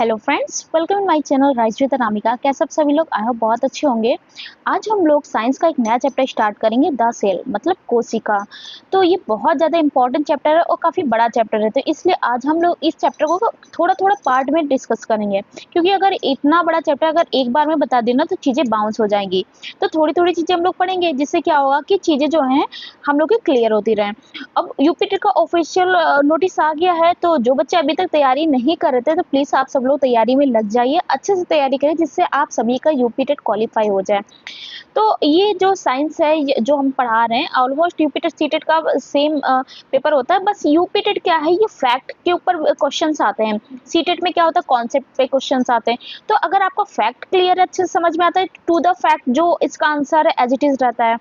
Hello friends, welcome in my channel rise with Anamika. कैसे आप सभी लोग? आई होप बहुत अच्छे होंगे। आज हम लोग साइंस का एक नया चैप्टर स्टार्ट करेंगे, द सेल मतलब कोशिका। तो ये बहुत ज़्यादा इंपॉर्टेंट चैप्टर है और काफ़ी बड़ा चैप्टर है, तो इसलिए आज हम लोग इस चैप्टर को थोड़ा थोड़ा पार्ट में डिस्कस करेंगे, क्योंकि अगर इतना बड़ा चैप्टर अगर एक बार में बता देना तो चीज़ें बाउंस हो जाएंगी। तो थोड़ी थोड़ी चीज़ें हम लोग पढ़ेंगे, जिससे क्या होगा कि चीज़ें जो हैं हम लोग की क्लियर होती रहें। अब यूपीटेट का ऑफिशियल नोटिस आ गया है, तो जो बच्चे अभी तक तैयारी नहीं कर रहे थे तो प्लीज़ आप सब लोग तैयारी में लग जाइए, अच्छे से तैयारी करें, जिससे आप सभी का यूपीटेट क्वालिफाई हो जाए। तो ये जो साइंस है, जो हम पढ़ा रहे हैं, ऑलमोस्ट यूपीटेट सीटेट का सेम पेपर होता है। बस यूपीटेट क्या है, ये फैक्ट के ऊपर क्वेश्चंस आते हैं। सीटेट में क्या होता है, कॉन्सेप्ट पे क्वेश्चंस आते हैं। तो अगर आपका फैक्ट क्लियर अच्छे से समझ में आता है, टू द फैक्ट जो इसका आंसर है एज इट इज रहता है।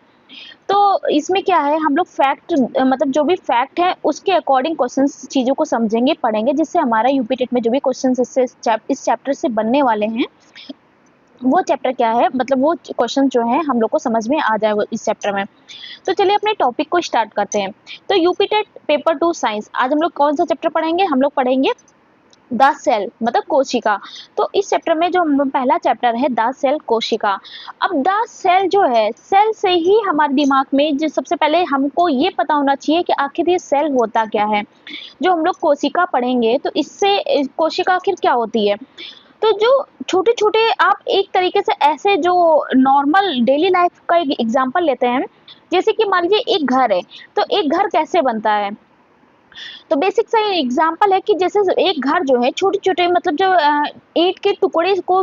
तो इसमें क्या है, हम लोग फैक्ट मतलब जो भी फैक्ट है उसके अकॉर्डिंग क्वेश्चंस चीज़ों को समझेंगे, पढ़ेंगे, जिससे हमारा यूपीटेट में जो भी क्वेश्चंस इस चैप्टर से बनने वाले हैं, वो चैप्टर क्या है, मतलब वो क्वेश्चन जो है हम लोग को समझ में आ जाए वो इस चैप्टर में। तो चलिए अपने टॉपिक को स्टार्ट करते हैं। तो यूपीटेट पेपर 2 साइंस, आज हम लोग कौन सा चैप्टर पढ़ेंगे? हम लोग पढ़ेंगे द सेल मतलब कोशिका। तो इस चैप्टर में जो हम पहला चैप्टर है द सेल कोशिका। अब द सेल जो है, सेल से ही हमारे दिमाग में जो सबसे पहले हमको ये पता होना चाहिए कि आखिर ये सेल होता क्या है। जो हम लोग कोशिका पढ़ेंगे तो इससे कोशिका आखिर क्या होती है। तो जो छोटे छोटे आप एक तरीके से ऐसे जो नॉर्मल डेली लाइफ का एक एग्जांपल लेते हैं, जैसे कि मान लीजिए एक घर है, तो एक घर कैसे बनता है। तो बेसिक सा एग्जांपल है कि जैसे एक घर जो है छोटे छोटे मतलब जो ईंट के टुकड़े को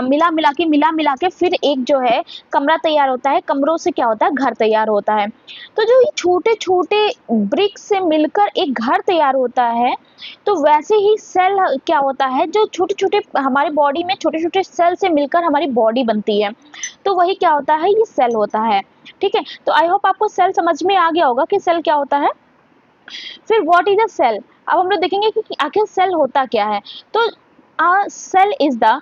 मिला मिला के फिर एक जो है कमरा तैयार होता है, कमरों से क्या होता है, घर तैयार होता है। तो जो ये छोटे छोटे ब्रिक्स से मिलकर एक घर तैयार होता है, तो वैसे ही सेल क्या होता है, जो छोटे छोटे हमारे बॉडी में छोटे छोटे सेल से मिलकर हमारी बॉडी बनती है। तो वही क्या होता है, ये सेल होता है। ठीक है, तो आई होप आपको सेल समझ में आ गया होगा कि सेल क्या होता है। फिर व्हाट इज अ सेल। अब हम लोग देखेंगे कि आखिर सेल होता क्या है। तो cell is the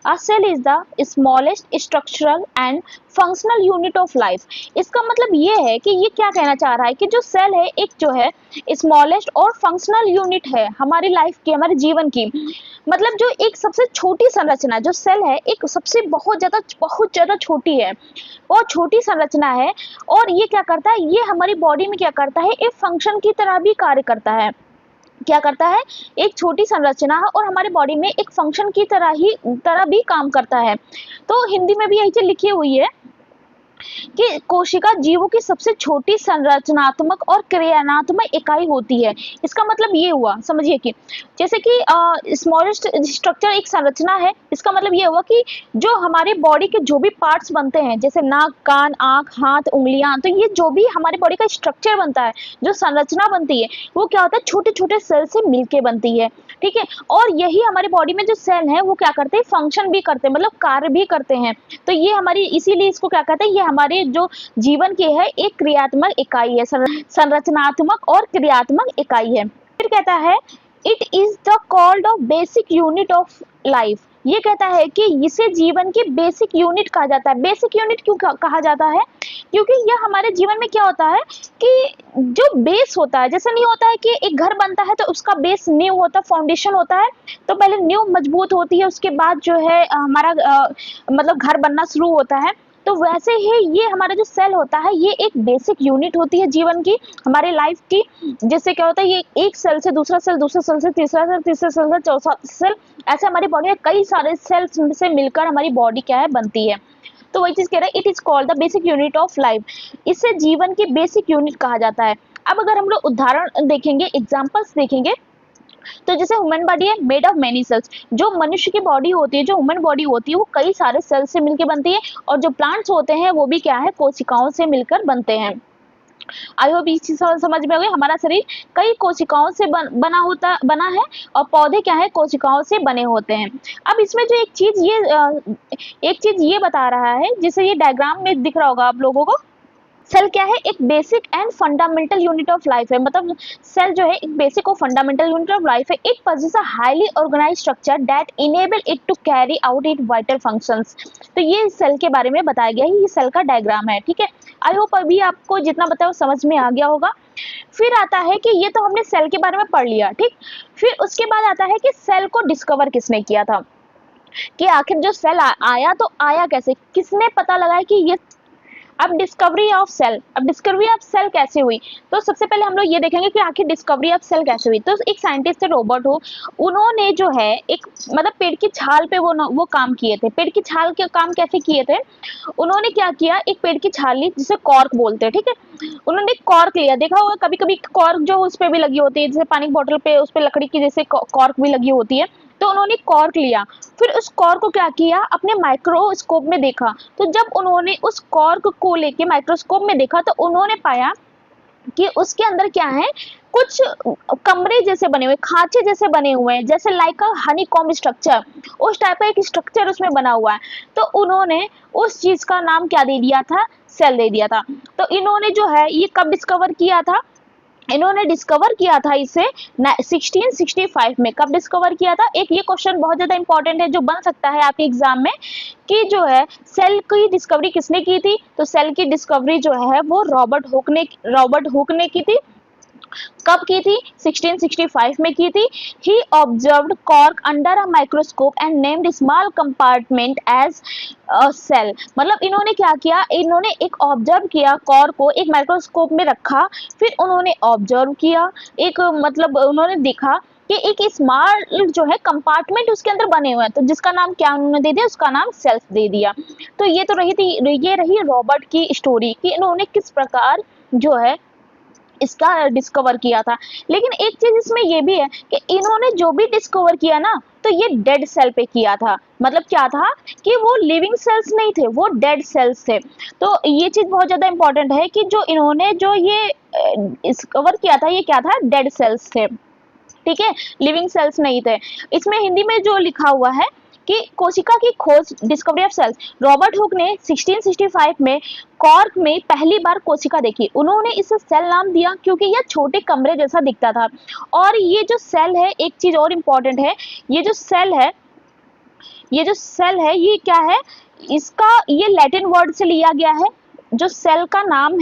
A cell is the smallest structural and functional unit of life। इसका मतलब ये है कि ये क्या कहना चाह रहा है कि जो सेल है एक जो है स्मॉलेस्ट और फंक्शनल यूनिट है हमारी लाइफ की, हमारे जीवन की। मतलब जो एक सबसे छोटी संरचना, जो सेल है एक सबसे बहुत ज़्यादा छोटी है, बहुत छोटी संरचना है। और ये क्या करता है, ये हमारी बॉडी में क्या करता है, एक फंक्शन की तरह भी कार्य करता है। क्या करता है, एक छोटी संरचना है और हमारे बॉडी में एक फंक्शन की तरह भी काम करता है। तो हिंदी में भी यही चीज लिखी हुई है कि कोशिका जीवों की सबसे छोटी संरचनात्मक और क्रियात्मक इकाई होती है। इसका मतलब ये हुआ, समझिए कि जैसे कि स्मॉलेस्ट स्ट्रक्चर एक संरचना है, इसका मतलब ये हुआ कि जो हमारे बॉडी के जो भी पार्ट्स बनते हैं, जैसे नाक, कान, आंख, हाथ, उंगलियां, तो ये जो भी हमारे बॉडी का स्ट्रक्चर बनता है, जो संरचना बनती है, वो क्या होता है, छोटे छोटे सेल से मिलके बनती है। ठीक है, और यही हमारे बॉडी में जो सेल है वो क्या करते हैं, फंक्शन भी करते हैं, मतलब कार्य भी करते हैं। तो ये हमारी, इसीलिए इसको क्या कहते हैं, ये हमारे जो जीवन की है एक क्रियात्मक इकाई है, संरचनात्मक और क्रियात्मक इकाई है। फिर कहता है it is the called off basic unit of life. ये कहता है कि इसे जीवन की बेसिक यूनिट कहा जाता है। बेसिक यूनिट क्यों कहा जाता है, क्योंकि यह हमारे जीवन में क्या होता है कि जो बेस होता है, जैसे नहीं होता है कि एक घर बनता है तो उसका बेस नींव होता है, फाउंडेशन होता है। तो पहले नींव मजबूत होती है, उसके बाद जो है हमारा मतलब घर बनना शुरू होता है। तो वैसे ही ये हमारा जो सेल होता है ये एक बेसिक यूनिट होती है जीवन की, हमारे लाइफ की। जिससे क्या होता है, ये एक सेल से दूसरा सेल, दूसरा सेल से तीसरा सेल, तीसरा सेल से चौथा सेल, ऐसे हमारी बॉडी में कई सारे सेल्स से मिलकर हमारी बॉडी क्या है, बनती है। तो वही चीज कह रहा है, it is called the basic unit of life. इसे जीवन की बेसिक यूनिट कहा जाता है। अब अगर हम लोग उदाहरण देखेंगे, एग्जाम्पल्स देखेंगे, तो जैसे ह्यूमन बॉडी है मेड ऑफ मेनी सेल्स। जो मनुष्य की बॉडी होती है, जो ह्यूमन बॉडी होती है, वो कई सारे सेल्स से मिलकर बनती है। और जो प्लांट्स होते हैं वो भी क्या है, कोशिकाओं से मिलकर बनते हैं। आई होप ये चीज समझ में आ गई। हमारा शरीर कई कोशिकाओं से बना है, और पौधे क्या है, कोशिकाओं से बने होते हैं। अब इसमें जो एक चीज ये बता रहा है, जिसे ये डायग्राम में दिख रहा होगा आप लोगों को, सेल क्या है, एक basic and fundamental unit of life है, मतलब सेल जो है एक बेसिक और फंडामेंटल यूनिट ऑफ लाइफ है। It possesses a highly organised structure that enable it to carry out it vital functions. तो ये सेल के बारे में बताया गया है, ये सेल का डायग्राम है, ठीक है। आई होप अभी आपको जितना बताया वो समझ में आ गया होगा। फिर आता है कि ये तो हमने सेल के बारे में पढ़ लिया, ठीक। फिर उसके बाद आता है कि सेल को डिस्कवर किसने किया था, कि आखिर जो सेल आया तो आया कैसे, किसने पता लगाया कि ये। अब डिस्कवरी ऑफ सेल कैसे हुई, तो सबसे पहले हम लोग ये देखेंगे कि आखिर डिस्कवरी ऑफ सेल कैसे हुई। तो एक साइंटिस्ट थे रॉबर्ट हुक, उन्होंने जो है एक मतलब पेड़ की छाल पे वो काम किए थे। पेड़ की छाल के काम कैसे किए थे, उन्होंने क्या किया, एक पेड़ की छाल ली जिसे कॉर्क बोलते हैं, ठीक है। उन्होंने कॉर्क लिया, देखा होगा कभी कभी कॉर्क जो उस पे भी लगी होती है, जैसे पानी की बोतल पे उस पे लकड़ी की जैसे कॉर्क भी लगी होती है। तो उन्होंने कॉर्क लिया, फिर उस कॉर्क को क्या किया, अपने माइक्रोस्कोप में देखा। तो जब उन्होंने उस कॉर्क को लेके माइक्रोस्कोप में देखा तो उन्होंने पाया कि उसके अंदर क्या है, कुछ कमरे जैसे बने हुए, खांचे जैसे बने हुए हैं, जैसे लाइक अ हनी कॉम्ब स्ट्रक्चर, उस टाइप का एक स्ट्रक्चर उसमें बना हुआ है। तो उन्होंने उस चीज का नाम क्या दे दिया था, सेल दे दिया था। तो इन्होंने जो है ये कब डिस्कवर किया था, इन्होंने डिस्कवर किया था इसे 1665 में। कब डिस्कवर किया था, एक ये क्वेश्चन बहुत ज्यादा इंपॉर्टेंट है जो बन सकता है आपके एग्जाम में, कि जो है सेल की डिस्कवरी किसने की थी। तो सेल की डिस्कवरी जो है वो रॉबर्ट हुक ने की थी। कब की थी, 1665 में की थी। He observed cork under a microscope and named small compartment as a cell. मतलब इन्होंने क्या किया, इन्होंने एक ऑब्जर्व किया, कॉर्क को एक माइक्रोस्कोप में रखा, फिर उन्होंने ऑब्जर्व किया, एक मतलब उन्होंने देखा कि एक स्मॉल जो है कंपार्टमेंट उसके अंदर बने हुए हैं, तो जिसका नाम क्या उन्होंने दे दिया, उसका नाम सेल्स दे दिया। तो ये तो ये रही रॉबर्ट की स्टोरी कि इन्होंने किस प्रकार जो है इसका डिस्कवर किया था। लेकिन एक चीज इसमें ये भी है कि इन्होंने जो भी डिस्कवर किया ना, तो ये डेड सेल पे किया था। मतलब क्या था कि वो लिविंग सेल्स नहीं थे, वो डेड सेल्स थे। तो ये चीज बहुत ज्यादा इंपॉर्टेंट है कि जो इन्होंने जो ये डिस्कवर किया था, ये क्या था, डेड सेल्स थे, ठीक है, लिविंग सेल्स नहीं थे। इसमें हिंदी में जो लिखा हुआ है कि कोशिका की खोज, discovery of cells, Robert Hooke ने 1665 में कॉर्क में पहली बार कोशिका देखी। उन्होंने इसे सेल नाम दिया क्योंकि यह छोटे कमरे जैसा दिखता था। और ये जो सेल है, एक चीज और इम्पोर्टेंट है, ये जो सेल है, ये क्या है, इसका ये लैटिन वर्ड से लिया गया है। जो सेल का नाम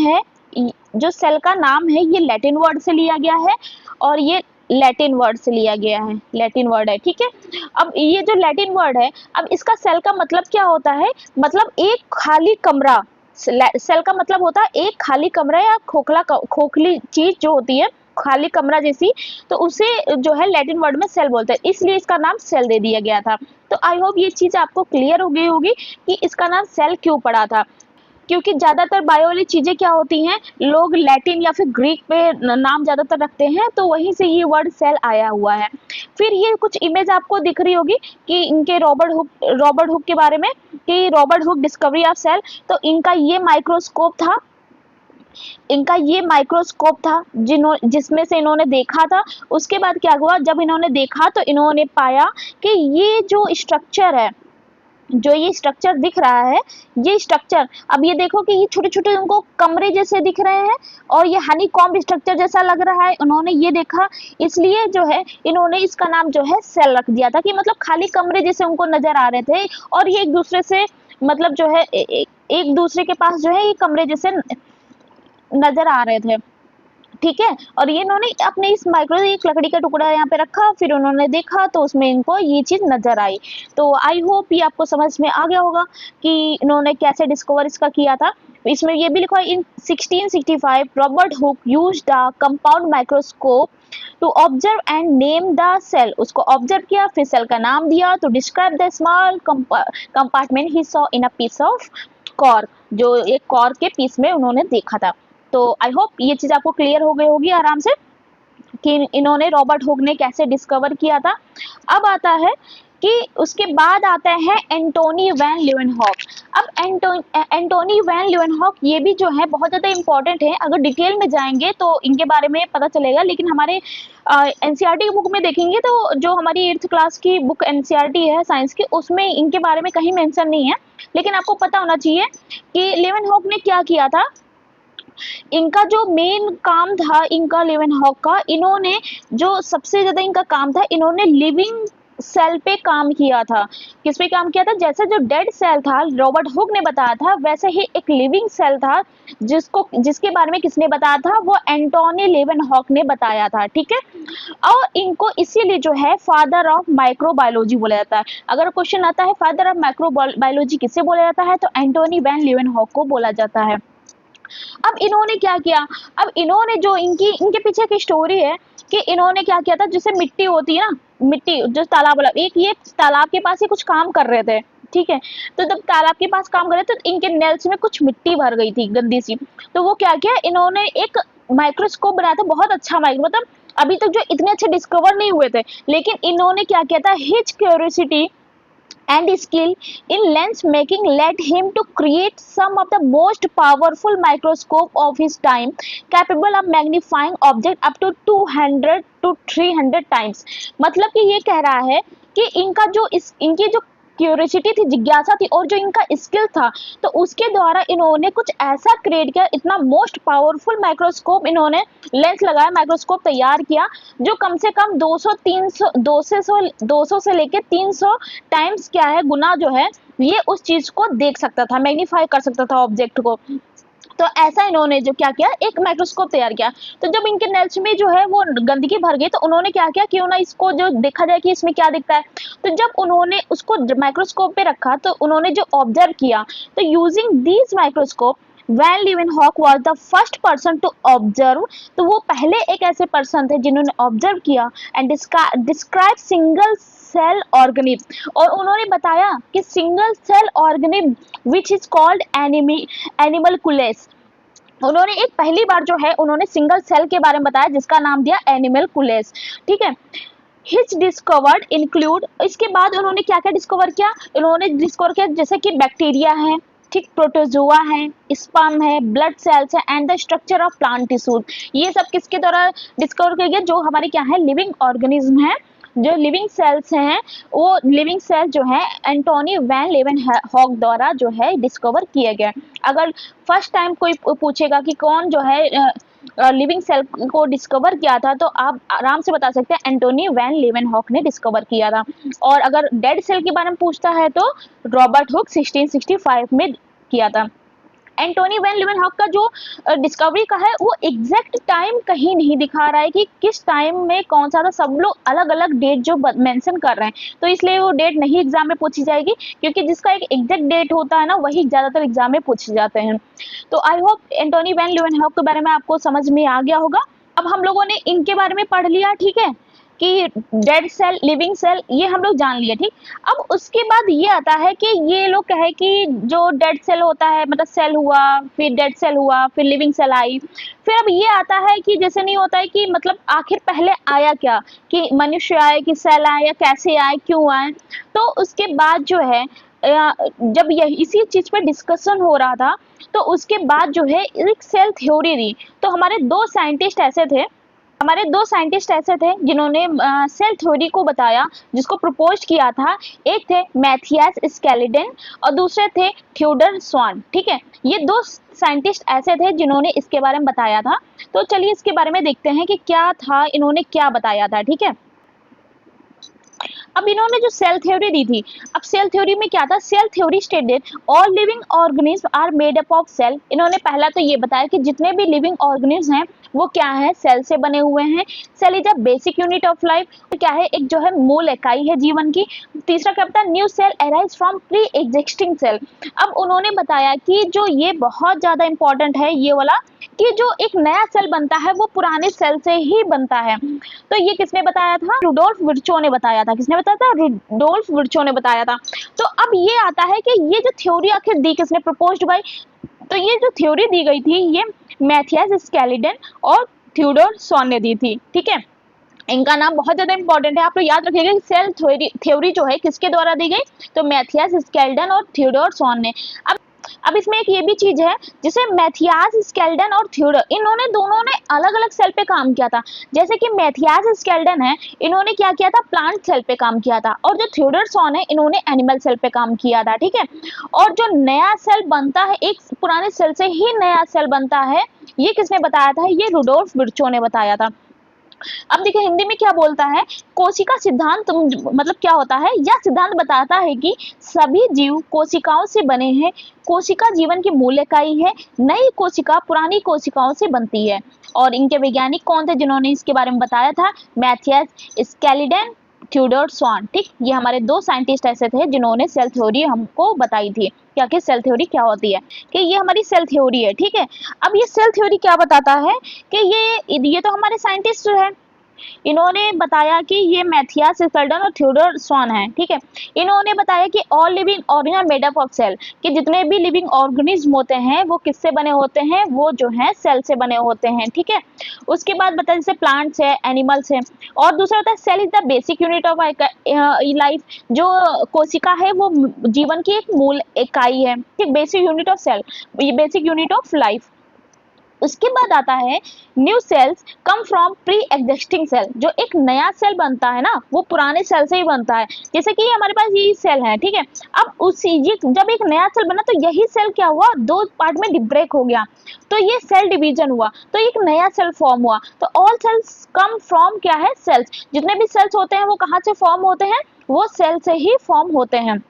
है, ये लैटिन वर्ड से लिया गया है, और ये लैटिन वर्ड से लिया गया है, लैटिन वर्ड है, ठीक है। अब ये जो लैटिन वर्ड है, अब इसका सेल का मतलब क्या होता है, मतलब एक खाली कमरा। सेल का मतलब होता है एक खाली कमरा या खोखली चीज जो होती है, खाली कमरा जैसी, तो उसे जो है लैटिन वर्ड में सेल बोलते हैं, इसलिए इसका नाम सेल दे दिया गया था। तो आई होप ये चीज आपको क्लियर हो गई होगी कि इसका नाम सेल क्यों पड़ा था। क्योंकि ज्यादातर बायो वाली चीजें क्या होती हैं, लोग लैटिन या फिर ग्रीक पे नाम ज्यादातर रखते हैं, तो वहीं से ये वर्ड सेल आया हुआ है। फिर ये कुछ इमेज आपको दिख रही होगी कि इनके रॉबर्ट हुक के बारे में, कि Robert Hooke discovery of cell. तो इनका ये माइक्रोस्कोप था जिसमें से इन्होंने देखा था। उसके बाद क्या हुआ, जब इन्होंने देखा तो इन्होंने पाया कि ये जो स्ट्रक्चर है, जो ये स्ट्रक्चर दिख रहा है, ये स्ट्रक्चर, अब ये देखो कि ये छोटे छोटे उनको कमरे जैसे दिख रहे हैं, और ये हनी कॉम्ब स्ट्रक्चर जैसा लग रहा है। उन्होंने ये देखा, इसलिए जो है इन्होंने इसका नाम जो है सेल रख दिया था, कि मतलब खाली कमरे जैसे उनको नजर आ रहे थे, और ये एक दूसरे से मतलब जो है एक दूसरे के पास जो है ये कमरे जैसे नजर आ रहे थे, ठीक है। और ये इन्होंने अपने इस एक लकड़ी का टुकड़ा यहाँ पे रखा, फिर उन्होंने देखा तो उसमें इनको ये चीज नजर आई। तो आई होप ये आपको समझ में आ गया होगा कि इन्होंने कैसे डिस्कवर इसका किया था। इसमें ये भी लिखा है, in 1665 Robert Hooke used the compound microscope to observe and name the cell. उसको ऑब्जर्व किया, फिर सेल का नाम दिया, to describe the small compartment he saw in a piece of cork, जो एक कॉर्क के पीस में उन्होंने देखा था। तो आई होप ये चीज आपको क्लियर हो गई होगी आराम से कि इन्होंने रॉबर्ट हुक ने कैसे डिस्कवर किया था। अब आता है कि उसके बाद आता है एंटोनी वैन लीeuwenhoek। अब एंटोनी वैन लीeuwenhoek ये भी जो है बहुत ज़्यादा इंपॉर्टेंट है। अगर डिटेल में जाएंगे तो इनके बारे में पता चलेगा, लेकिन हमारे एनसीईआरटी की बुक में देखेंगे तो जो हमारी 8th क्लास की बुक एनसीईआरटी है साइंस की, उसमें इनके बारे में कहीं मेंशन नहीं है। लेकिन आपको पता होना चाहिए कि लीeuwenhoek ने क्या किया था, इनका जो मेन काम था इनका लेवेनहॉक का, इन्होंने जो सबसे ज्यादा इनका काम था, इन्होंने लिविंग सेल पे काम किया था। किस पे काम किया था? जैसे जो डेड सेल था रॉबर्ट हुक ने बताया था, वैसे ही एक लिविंग सेल था जिसके बारे में किसने बताया था? वो एंटोनी लेवेनहॉक ने बताया था। ठीक है, और इनको इसीलिए जो है फादर ऑफ माइक्रोबायोलॉजी बोला जाता है। अगर क्वेश्चन आता है फादर ऑफ माइक्रोबायोलॉजी किसे बोला जाता है, तो एंटोनी वैन लीवेनहॉक को बोला जाता है। अब इन्होंने क्या किया? अब इन्होंने जो इनके पीछे की स्टोरी है कि इन्होंने क्या किया था, जैसे मिट्टी होती है ना, मिट्टी जो तालाब वाला, एक ये तालाब के पास ही कुछ काम कर रहे थे। ठीक है, तो जब तालाब के पास काम कर रहे थे तो इनके नेल्स में कुछ मिट्टी भर गई थी गंदी सी। तो वो क्या किया, इन्होंने एक माइक्रोस्कोप बनाया था, बहुत अच्छा मतलब अभी तक जो इतने अच्छे डिस्कवर नहीं हुए थे, लेकिन इन्होंने क्या किया था, his curiosity and skill in lens making led him to create some of the most powerful microscope of his time, capable of magnifying object up to 200 to 300 times। मतलब कि ये कह रहा है कि इनकी जो क्यूरियोसिटी थी, जिज्ञासा थी, और जो इनका स्किल था, तो उसके द्वारा इन्होंने कुछ ऐसा क्रिएट किया, इतना मोस्ट पावरफुल माइक्रोस्कोप इन्होंने लेंस लगाया, माइक्रोस्कोप तैयार किया, जो कम से कम 200 से लेके 300 टाइम्स क्या है, गुना जो है, ये उस चीज को देख सकता था, मैग्नीफाई कर सकता था ऑब्जेक्ट को। तो ऐसा इन्होंने जो क्या किया, एक माइक्रोस्कोप तैयार किया। तो जब इनके नेल्स में जो है वो गंदगी भर गई, तो उन्होंने क्या किया, क्यों ना इसको जो देखा जाए कि इसमें क्या दिखता है। तो जब उन्होंने उसको माइक्रोस्कोप पे रखा, तो उन्होंने जो ऑब्जर्व किया, तो using these microscope van Leeuwenhoek was the first person to observe. तो वो पहले एक ऐसे पर्सन थे जिन्होंने ऑब्जर्व किया and describe single cell organism, और उन्होंने बताया कि single cell organism which is called animalcules. उन्होंने एक पहली बार जो है उन्होंने सिंगल सेल के बारे में बताया, जिसका नाम दिया एनिमलकुलेस। ठीक है, हिच डिस्कवर्ड इंक्लूड, इसके बाद उन्होंने क्या क्या डिस्कवर किया, उन्होंने डिस्कवर किया जैसे कि बैक्टीरिया है, ठीक, प्रोटोजोआ है, स्पर्म है, ब्लड सेल्स है, and the structure of plant tissues. ये सब किसके द्वारा डिस्कवर किया गया? जो हमारे क्या है, लिविंग ऑर्गेनिज्म है, जो लिविंग सेल्स हैं, वो लिविंग सेल जो है एंटोनी वैन लीवेनहॉक द्वारा जो है डिस्कवर किया गया। अगर फर्स्ट टाइम कोई पूछेगा कि कौन जो है लिविंग सेल को डिस्कवर किया था, तो आप आराम से बता सकते हैं एंटोनी वैन लीवेनहॉक ने डिस्कवर किया था। और अगर डेड सेल के बारे में पूछता है तो रॉबर्ट हुक 1665 में किया था। एंटोनी वैन लीवेनहॉक का जो डिस्कवरी का है, वो एग्जैक्ट टाइम कहीं नहीं दिखा रहा है कि किस टाइम में कौन सा था। सब लोग अलग अलग डेट जो मेंशन कर रहे हैं, तो इसलिए वो डेट नहीं एग्जाम में पूछी जाएगी, क्योंकि जिसका एक एग्जैक्ट डेट होता है ना, वही ज्यादातर एग्जाम में पूछे जाते हैं। तो I hope Antonie van Leeuwenhoek के बारे में आपको समझ में आ गया होगा। अब हम लोगों ने इनके बारे में पढ़ लिया, ठीक है, कि डेड सेल, लिविंग सेल, ये हम लोग जान लिए। ठीक, अब उसके बाद ये आता है कि ये लोग कहे कि जो डेड सेल होता है, मतलब सेल हुआ, फिर डेड सेल हुआ, फिर लिविंग सेल आई, फिर अब ये आता है कि जैसे नहीं होता है कि मतलब आखिर पहले आया क्या, कि मनुष्य आए कि सेल आए, या कैसे आए, क्यों आए। तो उसके बाद जो है जब यह इसी चीज पे डिस्कशन हो रहा था, तो उसके बाद जो है एक सेल थ्योरी दी। तो हमारे दो साइंटिस्ट ऐसे थे जिन्होंने सेल थ्योरी को बताया, जिसको प्रपोज किया था। एक थे मैथियस स्केलिडन और दूसरे थे थियोडर स्वान। ठीक है, ये दो साइंटिस्ट ऐसे थे जिन्होंने इसके बारे में बताया था। तो चलिए इसके बारे में देखते हैं कि क्या था, इन्होंने क्या बताया था। ठीक है, अब इन्होंने जो सेल थ्योरी दी थी, अब सेल थ्योरी में क्या था, cell theory stated all living organism are made up of cell. इन्होंने पहला तो ये बताया कि जितने भी लिविंग ऑर्गेनिज्म हैं वो क्या है, सेल से बने हुए हैं। Cell is a basic unit of life, क्या है, एक जो है मूल इकाई है जीवन की। तीसरा क्या बताया, new cell arise from pre existing cell. अब उन्होंने बताया कि जो ये बहुत ज्यादा इंपॉर्टेंट है ये वाला, कि जो एक नया सेल बनता है वो पुराने सेल से ही बनता है। तो ये किसने बताया था, रुडोल्फ विर्चो ने बताया था। किसने बताया था, रुडोल्फ विर्चो ने बताया था। तो अब ये आता है कि ये जो थ्योरी आखिर दी किसने, प्रपोज्ड बाय, तो ये जो थ्योरी दी गई थी ये मैथियस स्केलिडन और थियोडोर स्वान ने दी थी। ठीक है, इनका नाम बहुत ज्यादा इंपॉर्टेंट है, आप लोग याद रखिएगा कि सेल थ्योरी जो है किसके द्वारा दी गई, तो मैथियस स्केलिडन और थियोडोर स्वान ने। अब अब इसमें एक ये भी चीज है, जिसे मैथियास स्केल्डन और थ्योडर, इन्होंने दोनों ने अलग अलग सेल पे काम किया था। जैसे कि मैथियास स्केल्डन है, इन्होंने क्या किया था, प्लांट सेल पे काम किया था, और जो थ्योडर सॉन है, इन्होंने एनिमल सेल पे काम किया था, ठीक है। और जो नया सेल बनता है, एक पुराने सेल से ही नया सेल बनता है, ये किसने बताया था, ये रुडोल्फ विर्चो ने बताया था। अब देखिए हिंदी में क्या बोलता है, कोशिका सिद्धांत मतलब क्या होता है, यह सिद्धांत बताता है कि सभी जीव कोशिकाओं से बने हैं, कोशिका जीवन की मूल इकाई है, नई कोशिका पुरानी कोशिकाओं से बनती है। और इनके वैज्ञानिक कौन थे जिन्होंने इसके बारे में बताया था, मैथियस स्केलिडन, थ्योडोर स्वान, ठीक। ये हमारे दो साइंटिस्ट ऐसे थे जिन्होंने सेल थ्योरी हमको बताई थी, क्या कि सेल थ्योरी क्या होती है, कि ये हमारी सेल थ्योरी है, ठीक है। अब ये सेल थ्योरी क्या बताता है कि ये तो हमारे साइंटिस्ट है, इन्होंने बताया कि ये मैथियास स्केल्डन और थ्योडोर स्वान है, ठीक है। इन्होंने बताया कि all living organism made up of cell, कि जितने भी लिविंग ऑर्गेनिज्म होते हैं वो किससे बने होते हैं, वो जो है सेल से बने होते हैं, ठीक है। उसके बाद बताया जैसे प्लांट्स है, एनिमल्स है, और दूसरा होता है cell is the basic unit of life, जो कोशिका है वो जीवन की एक मूल इकाई है, ठीक, basic unit of cell, basic unit of life. उसके बाद आता है new cells come from pre existing cell, जो एक नया सेल बनता है ना, वो पुराने सेल से ही बनता है। जैसे कि हमारे पास ये सेल है, ठीक है। अब उसी ये जब एक नया सेल बना, तो यही सेल क्या हुआ, दो पार्ट में ब्रेक हो गया, तो ये सेल डिवीजन हुआ, तो एक नया सेल फॉर्म हुआ। तो ऑल सेल्स कम फ्रॉम क्या है, सेल्स, जितने भी सेल्स होते हैं वो कहाँ से फॉर्म होते हैं, वो सेल से ही फॉर्म होते हैं।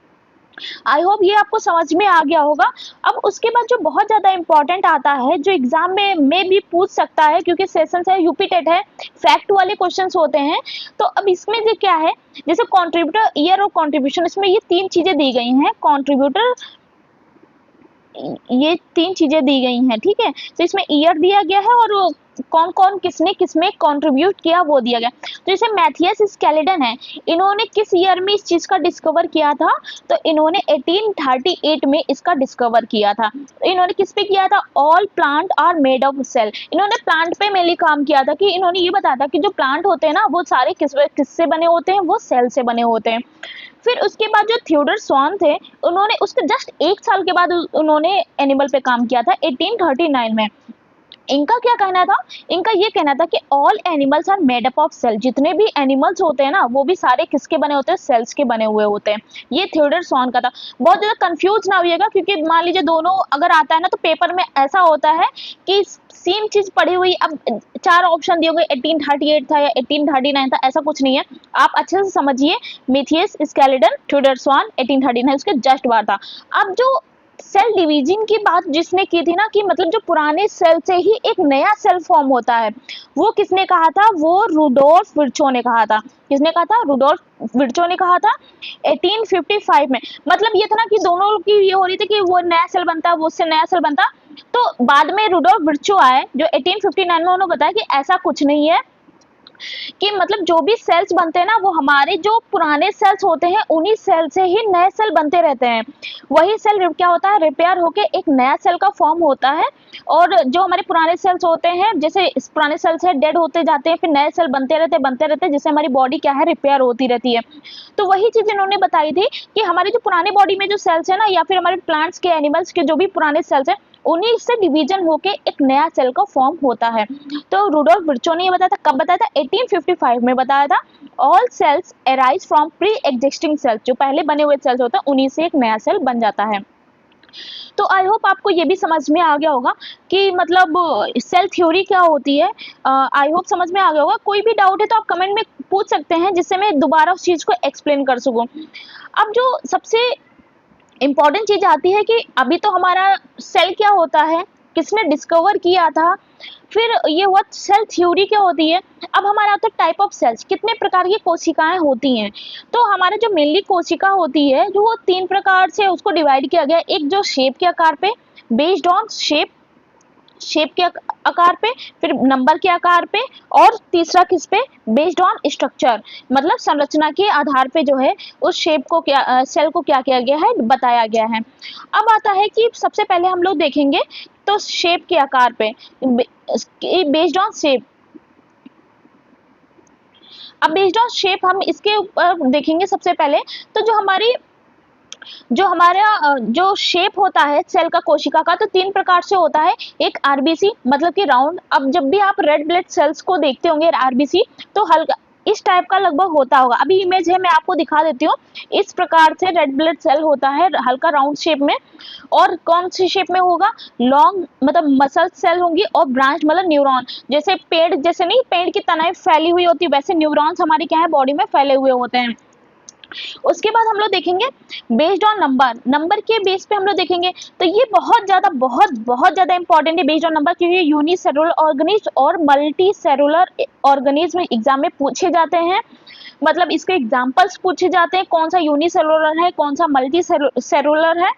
आई होप ये आपको समझ में आ गया होगा। अब उसके बाद जो बहुत ज्यादा इंपॉर्टेंट आता है, जो एग्जाम में भी पूछ सकता है, क्योंकि सेशन है, यूपी टेट है, फैक्ट वाले क्वेश्चंस होते हैं। तो अब इसमें जो क्या है, जैसे कंट्रीब्यूटर, ईयर और कंट्रीब्यूशन, इसमें ये तीन चीजें दी गई हैं, कंट्रीब्यूटर, ये तीन चीजें दी गई हैं, ठीक है। तो इसमें ईयर दिया गया है और कौन कौन किसने किसमें कंट्रीब्यूट किया वो दिया गया। तो जैसे मैथियस स्केलेटन है, इन्होंने किस ईयर में इस चीज का डिस्कवर किया था, तो इन्होंने 1838 में इसका डिस्कवर किया था। तो इन्होंने किस पे किया था, all plant are made of cell, इन्होंने प्लांट पे मेनली काम किया था, कि इन्होंने ये बताया था कि जो प्लांट होते हैं ना, वो सारे किससे बने होते हैं, वो सेल से बने होते हैं। फिर उसके बाद जो थ्योडर स्वान थे, उन्होंने उसके जस्ट एक साल के बाद उन्होंने एनिमल पे काम किया था 1839 में। इनका क्या कहना था, इनका ये कहना था कि all animals are made up of cell, जितने भी एनिमल्स होते हैं ना, वो भी सारे किसके बने होते हैं, सेल्स के बने हुए होते हैं। ये थ्योडर स्वान का था। बहुत ज्यादा कंफ्यूज ना होइएगा, क्योंकि मान लीजिए दोनों अगर आता है ना, तो पेपर में ऐसा होता है कि सेम चीज पढ़ी हुई, अब चार ऑप्शन दिए गए, 1838 था या 1839 था, ऐसा कुछ नहीं है। आप अच्छे से समझिए, मिथियस स्केलेटन, थ्योडर स्वान 1839 उसके जस्ट बाद था। अब जो सेल डिवीजन की बात जिसने की थी ना, कि मतलब जो पुराने सेल से ही एक नया सेल फॉर्म होता है, वो किसने कहा था, वो रुडोल्फ विर्चो ने कहा था। किसने कहा था, रुडोल्फ विर्चो ने कहा था 1855 में। मतलब ये था ना कि दोनों की ये हो रही थी कि वो नया सेल बनता, वो उससे नया सेल बनता। तो बाद में रुडोल्फ विर्चो आए, जो 1859 में उन्होंने बताया कि ऐसा कुछ नहीं है, कि मतलब जो भी सेल्स बनते हैं ना, वो हमारे जो पुराने सेल्स होते हैं, उन्हीं सेल से ही नए सेल बनते रहते हैं। वही सेल क्या होता है, रिपेयर होके एक नया सेल का फॉर्म होता है। और जो हमारे पुराने सेल्स होते हैं, जैसे पुराने सेल्स है डेड होते जाते हैं, फिर नए सेल बनते रहते हैं, जिससे हमारी बॉडी क्या है, रिपेयर होती रहती है। तो वही चीज इन्होंने बताई थी कि हमारे जो पुराने बॉडी में जो सेल्स है ना, या फिर हमारे प्लांट्स के, एनिमल्स के जो भी पुराने सेल्स है, उन्हीं से डिवीजन होके एक नया सेल का फॉर्म होता है। तो रुडोल्फ विर्चो ने ये बताया था, कब बताया था, 1855 में बताया था। All cells arise from pre existing cells, जो पहले बने हुए सेल्स होते हैं, उन्हीं से एक नया सेल बन जाता है। तो आई होप आपको ये भी समझ में आ गया होगा कि मतलब सेल थ्योरी क्या होती है। आई होप समझ में आ गया होगा। कोई भी डाउट है तो आप कमेंट में पूछ सकते हैं, जिससे मैं दोबारा उस चीज को एक्सप्लेन कर सकूं। अब जो सबसे इम्पॉर्टेंट चीज आती है कि अभी तो हमारा सेल क्या होता है, किसने डिस्कवर किया था, फिर ये हुआ सेल थ्योरी क्या होती है। अब हमारा आता है टाइप ऑफ सेल्स, कितने प्रकार की कोशिकाएं होती हैं। तो हमारे जो मेनली कोशिका होती है, जो वो तीन प्रकार से उसको डिवाइड किया गया। एक जो शेप के आकार पे, बेस्ड ऑन शेप, शेप के आकार पे, फिर नंबर के आकार पे, और तीसरा किस पे, बेस्ड ऑन स्ट्रक्चर, मतलब संरचना के आधार पे जो है उस शेप को क्या, सेल को क्या किया गया है, बताया गया है। अब आता है कि सबसे पहले हम लोग देखेंगे तो शेप के आकार पे, बेस्ड ऑन शेप। अब बेस्ड ऑन शेप हम इसके ऊपर देखेंगे सबसे पहले। तो जो हमारी जो हमारा जो शेप होता है सेल का, कोशिका का, तो 3 प्रकार से होता है। एक आरबीसी मतलब कि राउंड। अब जब भी आप रेड ब्लड सेल्स को देखते होंगे आरबीसी, तो हल्का इस टाइप का लगभग होता होगा। अभी इमेज है, मैं आपको दिखा देती हूँ। इस प्रकार से रेड ब्लड सेल होता है, हल्का राउंड शेप में। और कौन सी शेप में होगा? लॉन्ग मतलब मसल सेल होंगी, और ब्रांच मतलब न्यूरॉन। जैसे पेड़, जैसे नहीं पेड़ की तनाएं फैली हुई होती है, वैसे न्यूरॉन्स हमारी क्या है, बॉडी में फैले हुए होते हैं। उसके बाद हम लोग देखेंगे बेस्ड ऑन नंबर, नंबर के बेस पे हम लोग देखेंगे। तो ये बहुत ज्यादा बहुत ज्यादा इंपॉर्टेंट है बेस्ड ऑन नंबर, क्योंकि यूनिसेलुलर ऑर्गेनिज्म और मल्टी सेलुलर ऑर्गेनिज्म एग्जाम में पूछे जाते हैं। मतलब इसके एग्जाम्पल्स पूछे जाते हैं, कौन सा यूनिसेलुलर है, कौन सा मल्टी सेलुलर है।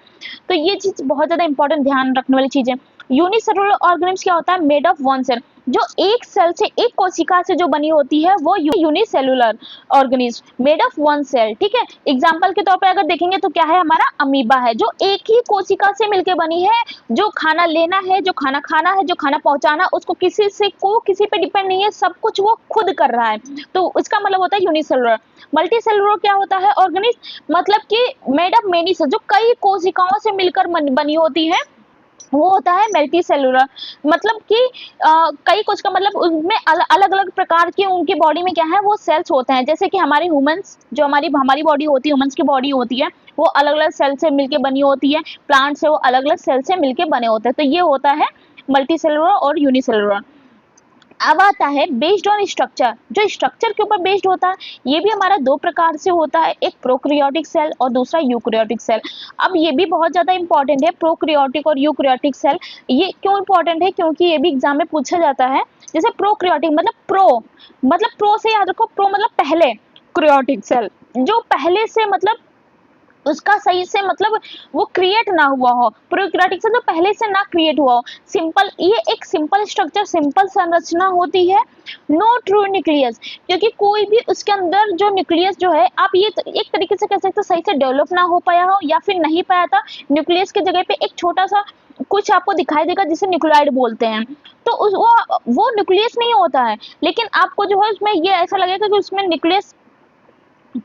तो ये चीज बहुत ज्यादा इंपॉर्टेंट, ध्यान रखने वाली चीज है। यूनिसेलुलर ऑर्गेनिज्म क्या होता है? मेड ऑफ वन सेल, जो एक सेल से, एक कोशिका से जो बनी होती है वो unicellular organism made of one cell. ठीक है, एग्जांपल के तौर पे अगर देखेंगे तो क्या है, हमारा अमीबा है, जो एक ही कोशिका से मिलकर बनी है। जो खाना लेना है, जो खाना खाना है, जो खाना पहुंचाना, उसको किसी पे डिपेंड नहीं है, सब कुछ वो खुद कर रहा है। तो इसका मतलब होता है यूनिसेलुलर। मल्टी सेलुलर क्या होता है? ऑर्गेनिज्म मतलब कि मेड ऑफ मेनी सेल, जो कई कोशिकाओं से मिलकर बनी होती है, वो होता है मल्टी सेलुलर। मतलब कि कई कुछ का मतलब उसमें अलग अलग प्रकार के उनकी बॉडी में क्या है, वो सेल्स होते हैं। जैसे कि हमारी ह्यूमंस, जो हमारी बॉडी होती है, ह्यूमंस की बॉडी होती है, वो अलग अलग सेल से मिलके बनी होती है। प्लांट से वो अलग अलग सेल से मिलके बने होते हैं। तो ये होता है मल्टी सेलुलर और यूनिसेलुलर। अब आता है बेस्ड ऑन स्ट्रक्चर, जो स्ट्रक्चर के ऊपर बेस्ड होता है। ये भी हमारा दो प्रकार से होता है, एक प्रोक्रियोटिक सेल और दूसरा यूक्रियोटिक सेल। अब ये भी बहुत ज्यादा इंपॉर्टेंट है, प्रोक्रियोटिक और यूक्रियोटिक सेल। ये क्यों इंपॉर्टेंट है? क्योंकि ये भी एग्जाम में पूछा जाता है। जैसे प्रोक्रियोटिक मतलब प्रो से याद रखो, प्रो मतलब पहले, क्रियोटिक सेल जो पहले से मतलब उसका सही से मतलब वो क्रिएट ना हुआ हो, प्रोक्रियोटिक से जो पहले से ना क्रिएट हुआ हो। सिंपल, ये एक सिंपल स्ट्रक्चर, सिंपल संरचना होती है। नो ट्रू न्यूक्लियस, क्योंकि कोई भी उसके अंदर जो न्यूक्लियस जो है, आप ये एक तरीके से कह सकते हो, सही से डेवलप ना हो पाया हो या फिर नहीं पाया था। न्यूक्लियस की जगह पे एक छोटा सा कुछ आपको दिखाई देगा जिसे न्यूक्लियोइड बोलते हैं। तो वो न्यूक्लियस नहीं होता है, लेकिन आपको जो है उसमें ये ऐसा लगेगा कि उसमें न्यूक्लियस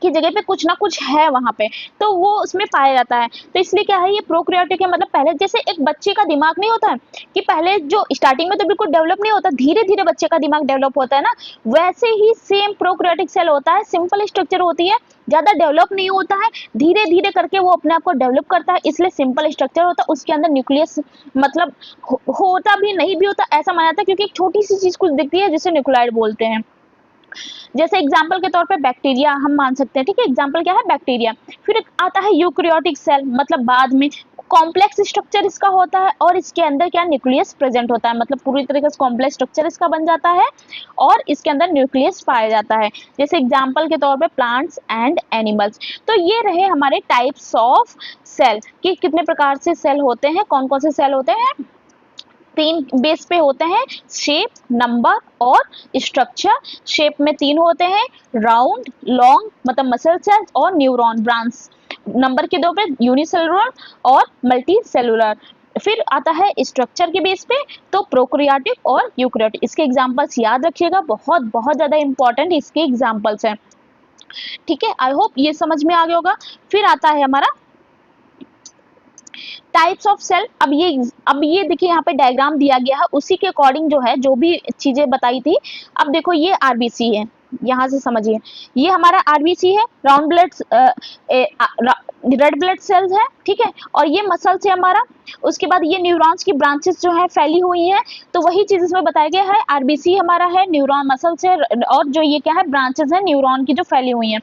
की जगह पे कुछ ना कुछ है वहां पे, तो वो उसमें पाया जाता है। तो इसलिए क्या है, ये प्रोक्रियोटिक है। मतलब पहले जैसे एक बच्चे का दिमाग नहीं होता है कि पहले जो स्टार्टिंग में तो बिल्कुल डेवलप नहीं होता, धीरे धीरे बच्चे का दिमाग डेवलप होता है ना, वैसे ही सेम प्रोक्रियोटिक सेल होता है। सिंपल स्ट्रक्चर होती है, ज्यादा डेवलप नहीं होता है, धीरे धीरे करके वो अपने आप को डेवलप करता है, इसलिए सिंपल स्ट्रक्चर होता है। उसके अंदर न्यूक्लियस मतलब होता भी नहीं भी होता, ऐसा माना जाता है, क्योंकि एक छोटी सी चीज कुछ दिखती है जिसे न्यूक्लियोइड बोलते हैं। जैसे एग्जाम्पल के तौर पे बैक्टीरिया हम मान सकते हैं। ठीक है, एग्जाम्पल क्या है, बैक्टीरिया। फिर आता है यूक्रियोटिक सेल, मतलब बाद में कॉम्प्लेक्स स्ट्रक्चर इसका होता है, और इसके अंदर क्या न्यूक्लियस प्रेजेंट होता है, मतलब पूरी तरीके से कॉम्प्लेक्स स्ट्रक्चर इसका बन जाता है, और इसके अंदर न्यूक्लियस पाया जाता है। जैसे एग्जाम्पल के तौर पे प्लांट्स एंड एनिमल्स। तो ये रहे हमारे टाइप्स ऑफ सेल कि कितने प्रकार से सेल होते हैं, कौन कौन से सेल होते हैं। तीन बेस पे होते हैं, शेप, नंबर और स्ट्रक्चर। शेप में तीन होते हैं, राउंड, लॉन्ग मतलब मसल सेल्स, और न्यूरॉन ब्रांच। नंबर के दो पे यूनिसेलुलर और मल्टी सेलुलर। फिर आता है स्ट्रक्चर के बेस पे, तो प्रोकैरियोटिक और यूकैरियोटिक। इसके एग्जांपल्स याद रखिएगा, बहुत बहुत ज्यादा इंपॉर्टेंट इसके एग्जांपल्स हैं। ठीक है, आई होप ये समझ में आ गया होगा। फिर आता है हमारा टाइप्स ऑफ सेल। अब ये देखिए, यहाँ पे डायग्राम दिया गया है, उसी के अकॉर्डिंग जो है जो भी चीजें बताई थी। अब देखो ये आरबीसी है, यहाँ से समझिए, ये हमारा आरबीसी है, round blood red blood cells है। ठीक है, और ये मसल्स है हमारा। उसके बाद ये न्यूरॉन्स की ब्रांचेस जो है फैली हुई हैं, तो वही चीज इसमें बताया गया है। आरबीसी हमारा है, न्यूरॉन मसल्स है, और जो ये क्या है, ब्रांचेस है न्यूरॉन की जो फैली हुई हैं।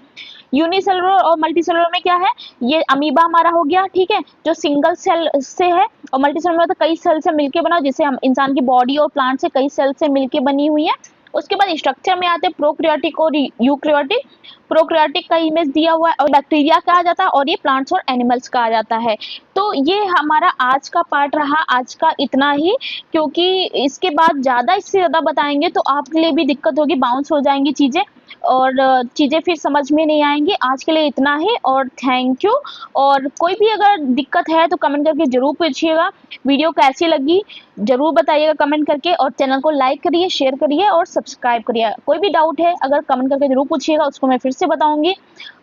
यूनिसेलुलर और मल्टी सेलुलर में क्या है, ये अमीबा हमारा हो गया। ठीक है, जो सिंगल सेल से है, और मल्टी सेलुलर में तो कई सेल से मिलके बना, जिसे हम इंसान की बॉडी और प्लांट से कई सेल से मिलके बनी हुई है। उसके बाद स्ट्रक्चर में आते हैं प्रोक्रियोटिक और यूक्रियोटिक। प्रोक्रियोटिक का इमेज दिया हुआ है, और बैक्टीरिया कहा जाता है, और ये प्लांट्स और एनिमल्स कहा जाता है। तो ये हमारा आज का पार्ट रहा, आज का इतना ही, क्योंकि इसके बाद इससे ज्यादा बताएंगे तो आपके लिए भी दिक्कत होगी, बाउंस हो जाएंगी चीजें। और चीज़ें फिर समझ में नहीं आएँगी। आज के लिए इतना ही और थैंक यू। और कोई भी अगर दिक्कत है तो कमेंट करके ज़रूर पूछिएगा। वीडियो कैसी लगी ज़रूर बताइएगा कमेंट करके, और चैनल को लाइक करिए, शेयर करिए और सब्सक्राइब करिए। कोई भी डाउट है अगर कमेंट करके ज़रूर पूछिएगा, उसको मैं फिर से बताऊँगी।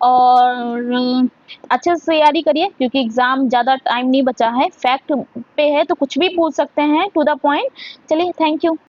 और अच्छे से तैयारी करिए क्योंकि एग्ज़ाम ज़्यादा टाइम नहीं बचा है। फैक्ट पे है तो कुछ भी पूछ सकते हैं, टू द पॉइंट। चलिए, थैंक यू।